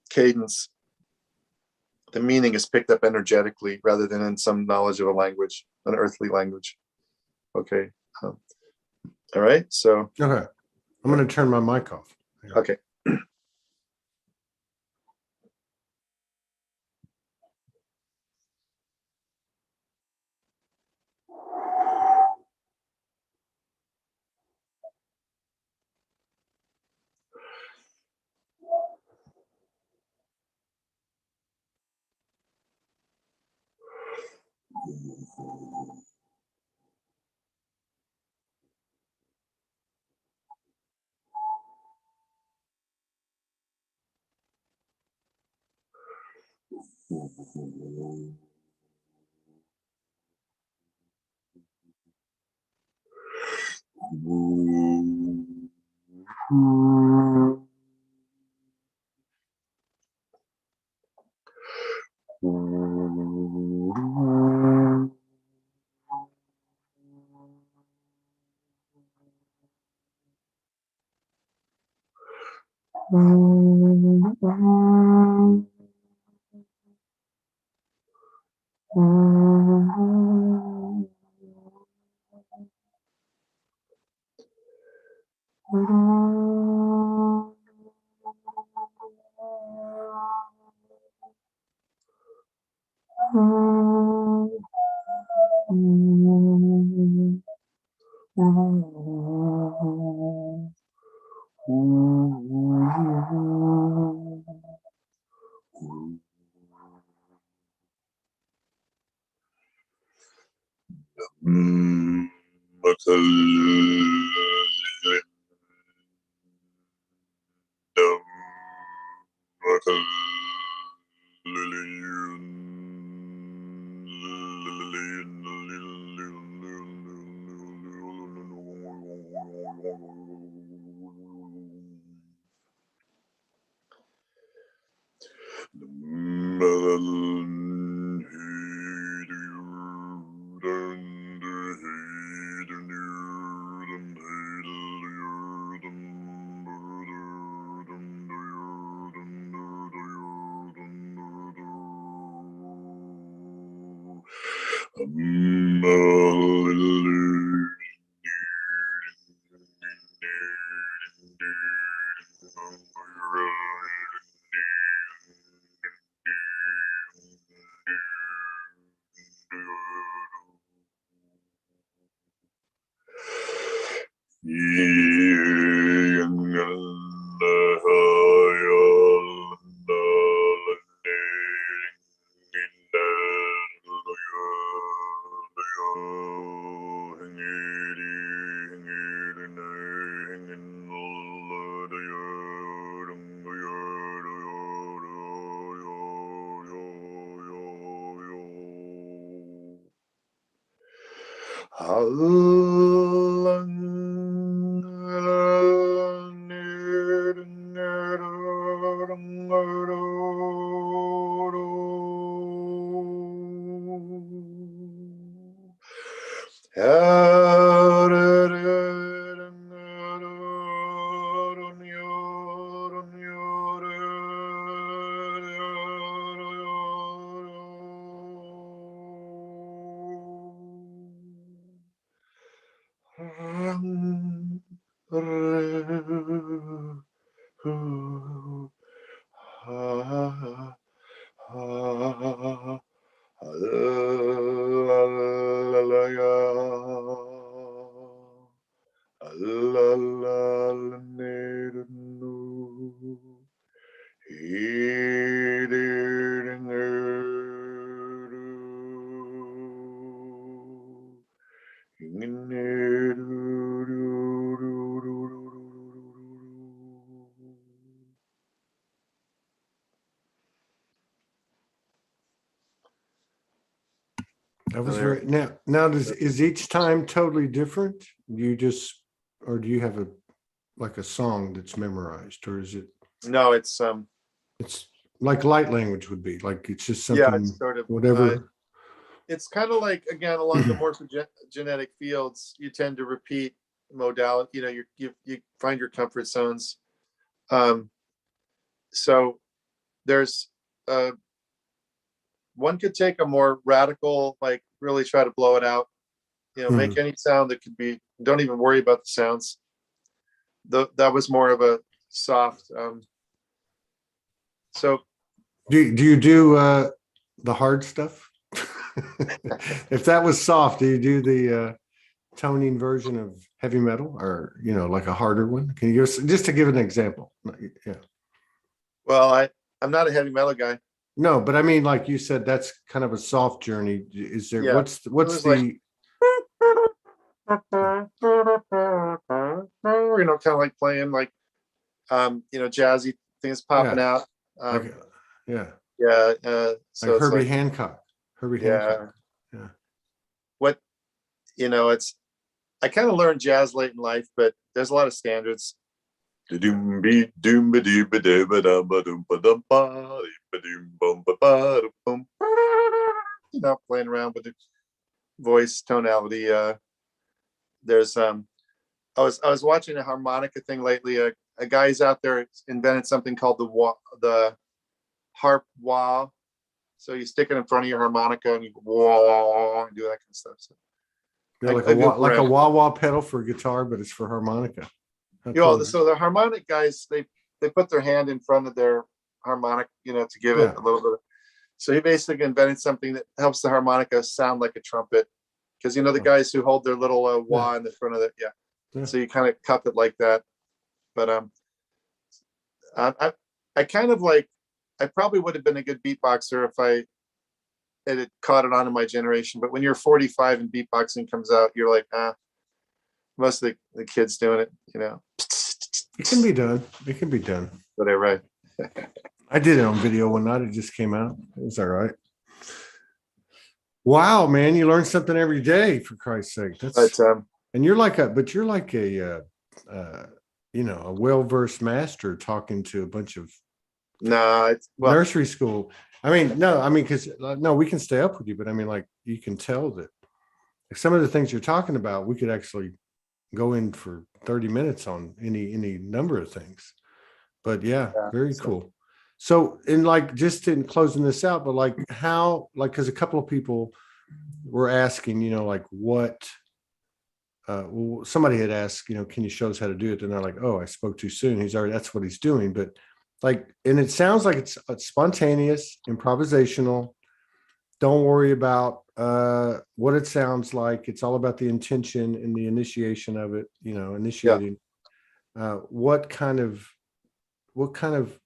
cadence, the meaning is picked up energetically rather than in some knowledge of a language, an earthly language. Okay. All right. So. Okay. I'm going to turn my mic off. Okay. That was very now is each time totally different? You just or do you have a like a song that's memorized, or is it No, it's like light language would be like it's just yeah, something it's sort of whatever. it's kind of like, again, along the morphogenetic fields, you tend to repeat modality. You know, you find your comfort zones. So there's one could take a more radical, like really try to blow it out. You know, make any sound that could be. Don't even worry about the sounds. That was more of a soft. So Do you do the hard stuff? If that was soft, do you do the toning version of heavy metal, or like a harder one? Can you just to give an example? Yeah. well, I'm not a heavy metal guy. No, but I mean, like you said, that's kind of a soft journey. Is there Yeah. what's the Kind of like playing like jazzy things popping out. like yeah, Yeah. like So it's Herbie like, Hancock. Herbie yeah. Hancock. Yeah. What it's I kind of learned jazz late in life, but there's a lot of standards. Playing around with the voice tonality. There's I was watching a harmonica thing lately. A guy's out there invented something called the harp wah. So you stick it in front of your harmonica and you wah and do that kind of stuff. So Yeah, like a wah wah pedal for guitar, but it's for harmonica. Cool. So the harmonic guys, they put their hand in front of their harmonic, to give it a little bit. So he basically invented something that helps the harmonica sound like a trumpet, because the guys who hold their little wah in the front of it, So you kind of cup it like that. But I kind of like, I probably would have been a good beatboxer if I had caught it on in my generation. But when you're 45 and beatboxing comes out, you're like, most of the kids doing it, It can be done. It can be done. Whatever. Right. I did it on video one night. It just came out. It was all right. Wow, man, you learn something every day, for Christ's sake. And you're like a well-versed master talking to a bunch of No, it's well, Nursery school. I mean, no, I mean, because no, we can stay up with you, but I mean, like, you can tell that some of the things you're talking about, we could actually go in for 30 minutes on any number of things. But yeah, yeah. very So, cool. So, in like, just in closing this out, but like, how, like, because a couple of people were asking, you know, like, what, well, somebody had asked, you know, can you show us how to do it? And they're like, oh, I spoke too soon. He's already, that's what he's doing. But like, and it sounds like it's spontaneous, improvisational. Don't worry about what it sounds like. It's all about the intention and the initiation of it, you know, yeah. initiating. What kind of, what kind of,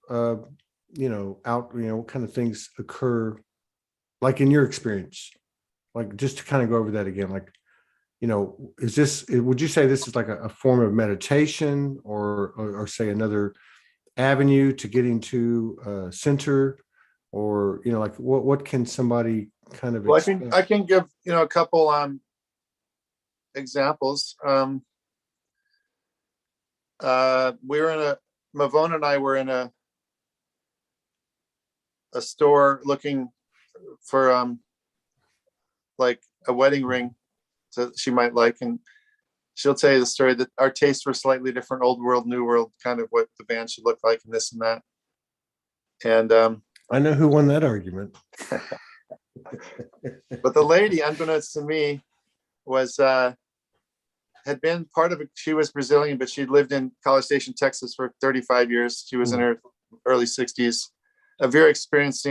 you know, what kind of things occur, like in your experience, like just to kind of go over that again, like, you know, is this, would you say this is like a form of meditation, or say another avenue to getting to center, or, you know, like what can somebody kind of Well, expect? I can give, you know, a couple examples. We were in a Mavone and I were in a store looking for like a wedding ring that she might like, and she'll tell you the story that our tastes were slightly different, old world, new world, kind of what the band should look like, and this and that. And I know who won that argument. but the lady, unbeknownst to me, was had been part of it. She was Brazilian, but she'd lived in College Station, Texas for 35 years. She was in her early 60s, a very experienced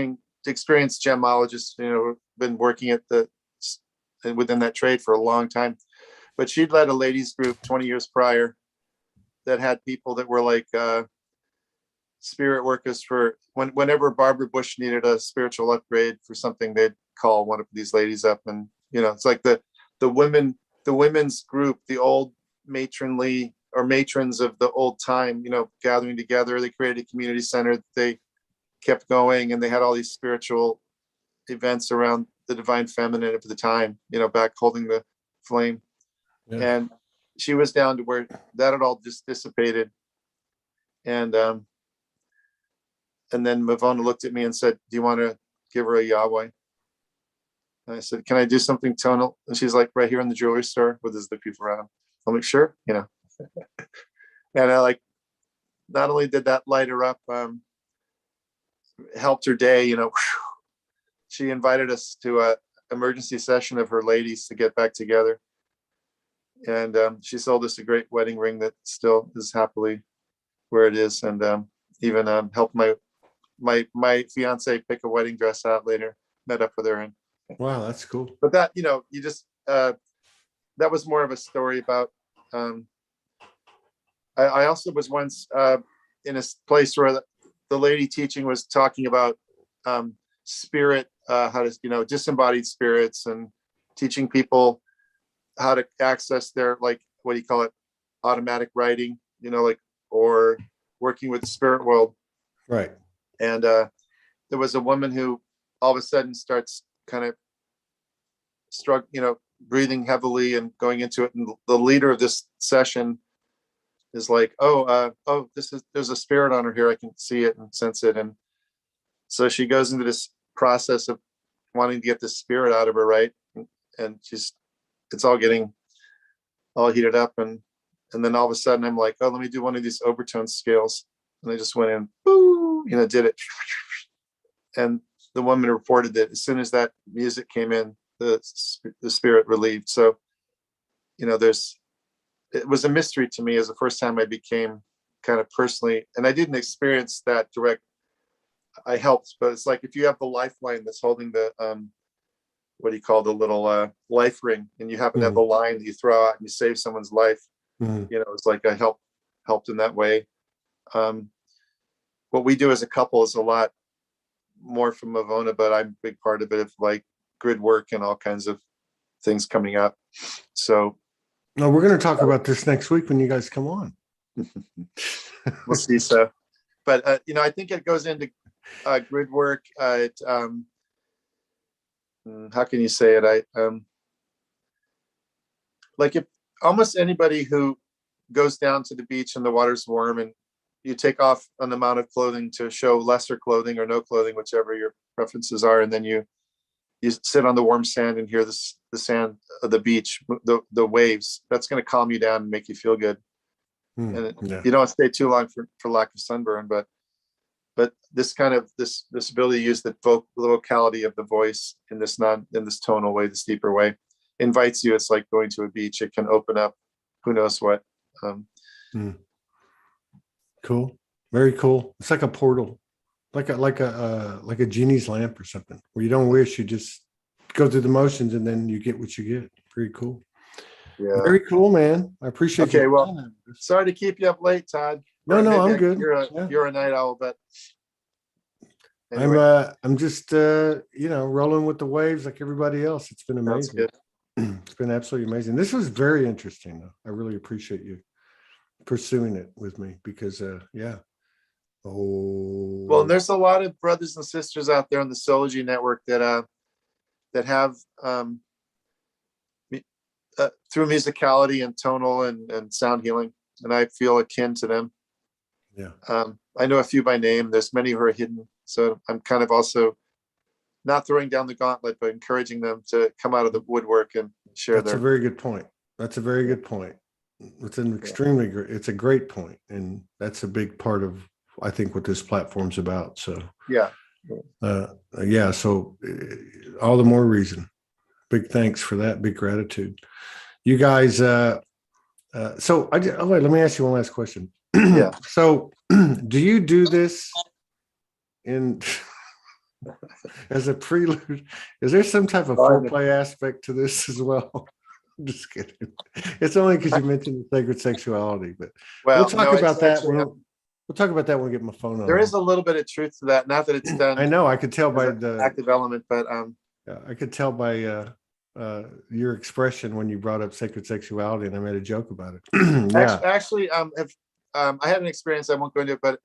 gemologist, you know, been working at within that trade for a long time. But she'd led a ladies group 20 years prior that had people that were like spirit workers for whenever Barbara Bush needed a spiritual upgrade for something, they'd call one of these ladies up. And, you know, it's like the women's group, the old matronly or matrons of the old time, you know, gathering together. They created a community center that they kept going, and they had all these spiritual events around the divine feminine of the time, you know, back holding the flame. Yeah. And she was down to where that had all just dissipated. And then Mavona looked at me and said, do you want to give her a Yahweh? And I said, can I do something tonal? And she's like, right here in the jewelry store where there's the people around. I'm like, sure, you know. And I like, not only did that light her up, helped her day, you know. She invited us to a emergency session of her ladies to get back together. And she sold us a great wedding ring that still is happily where it is. And even helped my fiance pick a wedding dress out later, met up with her. And Wow, that's cool. but that, you know, you just that was more of a story about I also was once in a place where the lady teaching was talking about spirit, how to, you know, disembodied spirits, and teaching people how to access their, like, what do you call it, automatic writing, you know, like, or working with the spirit world. Right. And there was a woman who all of a sudden starts kind of you know, breathing heavily and going into it. And the leader of this session is like, oh, there's a spirit on her here. I can see it and sense it. And so she goes into this process of wanting to get this spirit out of her, right? And it's all getting all heated up. And then all of a sudden I'm like, oh, let me do one of these overtone scales. And I just went in, boo, you know, did it. And the woman reported that as soon as that music came in, the spirit relieved. So, you know, it was a mystery to me as the first time I became kind of personally, and I didn't experience that direct. I helped, but it's like if you have the lifeline that's holding the what do you call the little life ring, and you happen to have the line that you throw out and you save someone's life, you know, it's like I helped in that way. What we do as a couple is a lot more from Mavona, but I'm a big part of it, of like grid work and all kinds of things coming up. So no, we're going to talk about this next week when you guys come on. We'll see. So, but you know, I think it goes into grid work. How can you say it? Like if almost anybody who goes down to the beach and the water's warm and you take off an amount of clothing to show lesser clothing or no clothing, whichever your preferences are, and then you sit on the warm sand and hear the sand of the beach, the waves. That's going to calm you down and make you feel good. And you don't stay too long for lack of sunburn, but this kind of this ability to use the vocality of the voice in this tonal way, this deeper way, invites you. It's like going to a beach. It can open up who knows what. Cool. Very cool. It's like a portal, like a genie's lamp or something, where you don't wish, you just go through the motions and then you get what you get. Pretty cool. Yeah. Very cool, man. I appreciate it. Okay, well, sorry to keep you up late, Todd. No, I'm good. You're a night owl, but anyway. I'm just rolling with the waves like everybody else. It's been amazing. It's been absolutely amazing. This was very interesting, though. I really appreciate you pursuing it with me because well, there's a lot of brothers and sisters out there on the Soulogy network that have through musicality and tonal and sound healing, and I feel akin to them. I know a few by name. There's many who are hidden, so I'm kind of also not throwing down the gauntlet, but encouraging them to come out of the woodwork and share. That's a very good point. That's a very good point. It's an extremely great, it's a great point, and that's a big part of, I think, what this platform's about. So so all the more reason. Big thanks for that. Big gratitude. You guys, so let me ask you one last question. So do you do this in as a prelude? Is there some type of foreplay aspect to this as well? I'm just kidding. It's only because you mentioned the sacred sexuality, but we'll talk about that. We'll talk about that when we get my phone on. There is a little bit of truth to that. Not that it's done. I know. I could tell by the active element, but I could tell by your expression when you brought up sacred sexuality, and I made a joke about it. Actually, I had an experience. I won't go into it, but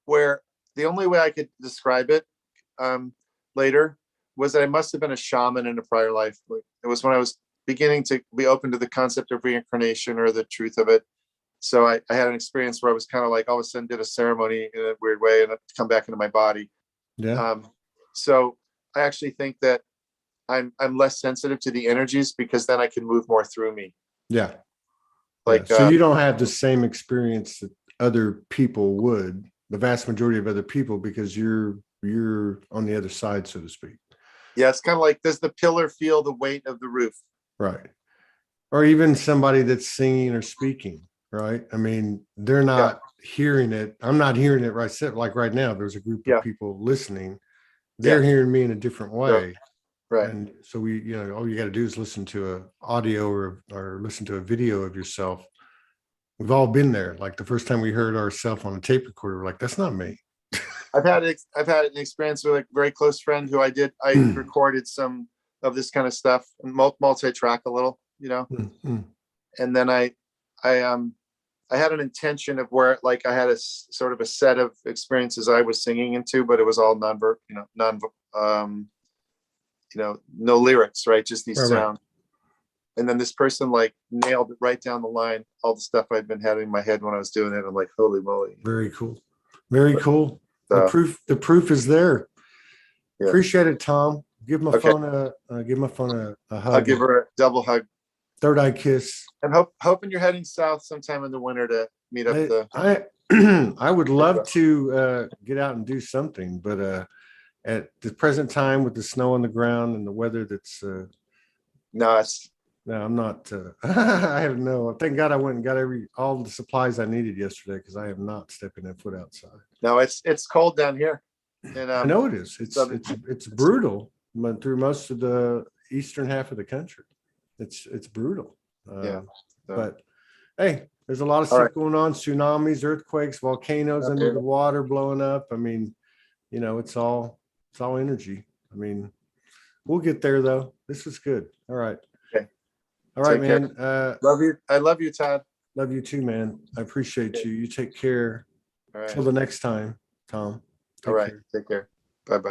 where the only way I could describe it later was that I must have been a shaman in a prior life. It was when I was beginning to be open to the concept of reincarnation or the truth of it. So I had an experience where I was kind of like all of a sudden did a ceremony in a weird way and it come back into my body. So I actually think that I'm less sensitive to the energies because then I can move more through me. So you don't have the same experience that other people would, the vast majority of other people, because you're on the other side, so to speak. Yeah, it's kind of like, does the pillar feel the weight of the roof? Right. Or even somebody that's singing or speaking, right? I mean, they're not hearing it. I'm not hearing it right. Like right now, there's a group of people listening. They're hearing me in a different way. Right. And so all you got to do is listen to an audio or listen to a video of yourself. We've all been there. Like the first time we heard ourselves on a tape recorder, we're like, that's not me. I've had an experience with a very close friend who I recorded some of this kind of stuff, multi-track a little, and then I had an intention of where, like, I had a sort of a set of experiences I was singing into, but it was all no lyrics, right? Just these sounds. And then this person like nailed it right down the line, all the stuff I'd been having in my head when I was doing it. I'm like, holy moly. Very cool. Very cool. The proof is there. Yeah. Appreciate it, Thom. Give my phone a hug. I'll give her a double hug. Third eye kiss. And hoping you're heading south sometime in the winter to meet up. I would love to get out and do something, but at the present time with the snow on the ground and the weather that's no, I'm not. I have thank God I went and got all the supplies I needed yesterday because I have not stepping a foot outside. No, it's cold down here. And I know it is. It's brutal through most of the eastern half of the country. It's brutal. But hey, there's a lot of stuff going on: tsunamis, earthquakes, volcanoes under the water blowing up. I mean, it's all energy. I mean, we'll get there though. This was good. All right. All right, man. Love you. I love you, Todd. Love you too, man. I appreciate you. You take care. All right. Till the next time, Thom. All right. Take care. Bye-bye.